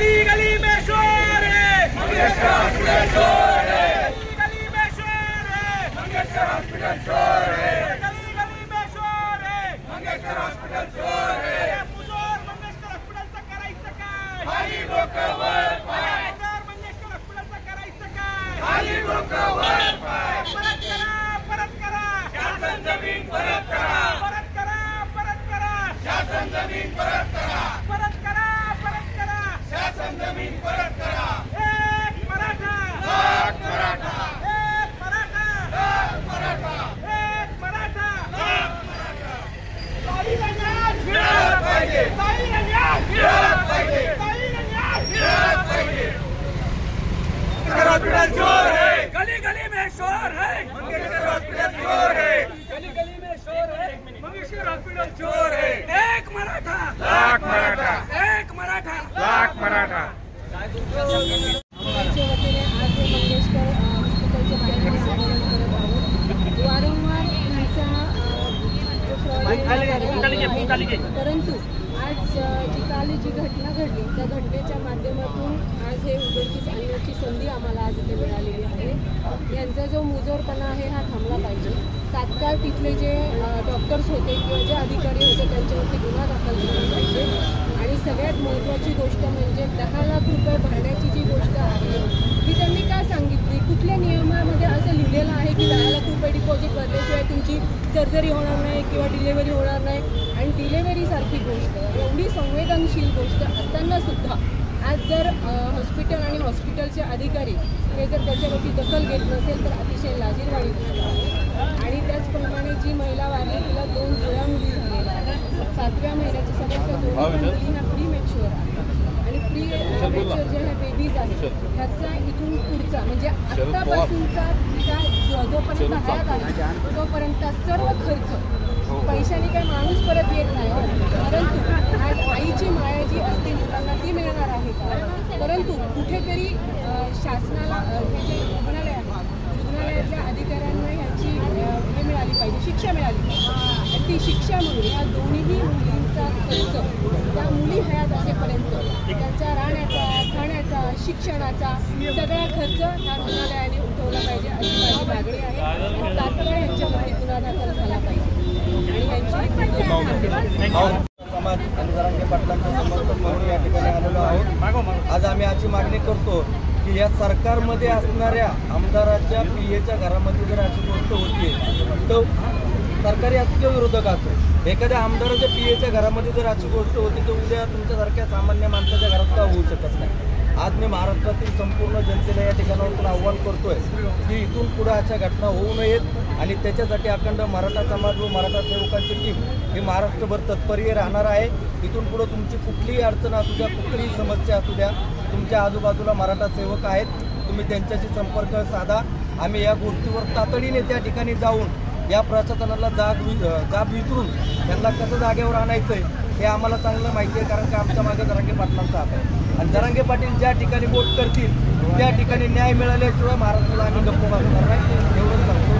गली गली में शोर है, मंगेशकर हॉस्पिटल शोर है, गली गली में शोर है, मंगेशकर हॉस्पिटल शोर है, गली गली में शोर है, मंगेशकर हॉस्पिटल शोर है, मुजोर मंगेशकर हॉस्पिटलचं करायचं काय? खाली डोकं वर पाय, मुजोर मंगेशकर हॉस्पिटलचं करायचं काय? खाली डोकं वर पाय, परत करा, परत करा, शासन जमीन परत करा, परत करा, परत करा, शासन जमीन परत करा, परत करा, परत करा. शासन जमीन परत करा, एक मराठा, लाख मराठा, एक मराठा, लाख मराठा, एक मराठा. लाख मराठा, ताईला न्याय मिळाला पाहिजे, ताईला न्याय मिळाला पाहिजे, ताईला न्याय मिळाला पाहिजे. मंगेशकर हॉस्पिटल शोर है, गली गली में शोर है, मंगेशकर हॉस्पिटल शोर है, गली गली में शोर है, मंगेशकर हॉस्पिटल शोर है, एक मराठा, लाख मराठा, एक मराठा. लाख मराठा. आमच्या वतीने आज हे मंगेशकर हॉस्पिटलच्या बाहेर आम्ही आंदोलन करत आहोत. वारंवार हिंसा जो फ्रॉड परंतु आज काल जी घटना घडली त्या घटनेच्या माध्यमातून आज हे उघडकीस आणण्याची संधी आम्हाला आज इथे मिळालेली आहे. यांचा जो मुजोरपणा आहे हा थांबला पाहिजे. तात्काळ तिथले जे डॉक्टर्स होते किंवा जे अधिकारी होते त्यांच्यावरती गुन्हा दाखल झाला पाहिजे. आणि सगळ्यात महत्त्वाची गोष्ट म्हणजे 10 लाख रुपये भरण्याची जी गोष्ट आहे ती त्यांनी काय सांगितली, कुठल्या नियमामध्ये असं लिहिलेलं आहे की 10 लाख रुपये डिपॉझिट भरल्याशिवाय तुमची सर्जरी होणार नाही किंवा डिलेव्हरी होणार नाही. आणि डिलेव्हरीसारखी गोष्ट एवढी संवेदनशील गोष्ट असताना सुद्धा आज जर हॉस्पिटल आणि हॉस्पिटलचे अधिकारी हे जर त्याच्यावरती दखल घेत नसेल तर अतिशय लाजिरवाणी गोष्ट आहे. आणि त्याचप्रमाणे जी महिला वारली तिला 2 जुळ्या मुली झालेल्या आहेत. 7व्या महिन्याच्या सगळ्या दोन्ही मुली ह्या प्री मॅच्युअर आहेत. आणि प्री मॅच्युअर जे ह्या बेबीज आहेत ह्याचा इथून पुढचा म्हणजे आत्तापासूनचा जोपर्यंत हयात आहे तोपर्यंत सर्व खर्च पैशाने काही माणूस परत येत नाही. परंतु आज आईची माया जी असते मुलांना ती मिळणार आहे का? परंतु कुठेतरी शासनाला जे रुग्णालय आहे रुग्णालयातल्या अधिकाऱ्यांना ह्याची हे मिळाली पाहिजे, शिक्षा मिळाली पाहिजे. आणि ती शिक्षा म्हणून या दोन्हीही मुलींचा खर्च त्या मुली हयात असेपर्यंत त्यांच्या राहण्याचा, खाण्याचा, शिक्षणाचा सगळा खर्च त्या रुग्णालयाने उठवला पाहिजे अशी माझी मागणी आहे. तात्काळ यांच्यावरती गुन्हा दाखल झाला पाहिजे आणि यांची समाज आणि जरांगे पाटलांचं समर्थन म्हणून या ठिकाणी आलेलो आहोत. आज आम्ही याची मागणी करतो की या सरकारमध्ये असणाऱ्या आमदाराच्या PAच्या घरामध्ये जर अशी गोष्ट होती तर सरकारी असतो विरोधक असतो. एखाद्या आमदाराच्या PAच्या घरामध्ये जर अशी गोष्ट होती तर उद्या तुमच्यासारख्या सामान्य माणसाच्या घरात का होऊ शकत नाही. आज मी महाराष्ट्रातील संपूर्ण जनतेला या ठिकाणावरून आव्हान करतोय की इथून पुढे अशा घटना होऊ नयेत आणि त्याच्यासाठी अखंड मराठा समाज व मराठा सेवकांची टीम ही महाराष्ट्रभर तत्परीय राहणार आहे. इथून पुढे तुमची कुठलीही अडचण असू द्या, कुठलीही समस्या असू द्या, तुमच्या आजूबाजूला मराठा सेवक आहेत, तुम्ही त्यांच्याशी संपर्क साधा. आम्ही या गोष्टीवर तातडीने त्या ठिकाणी जाऊन या प्रशासनाला जाब विचारून त्यांना कसं जागेवर आणायचं आहे हे आम्हाला चांगलं माहिती आहे. कारण की आमच्या मागे जरांगे पाटलांचा हात आहे आणि जरांगे पाटील ज्या ठिकाणी वोट करतील त्या ठिकाणी न्याय मिळाल्याशिवाय महाराष्ट्राला आम्ही गप्प बसणार नाही एवढंच सांगतो.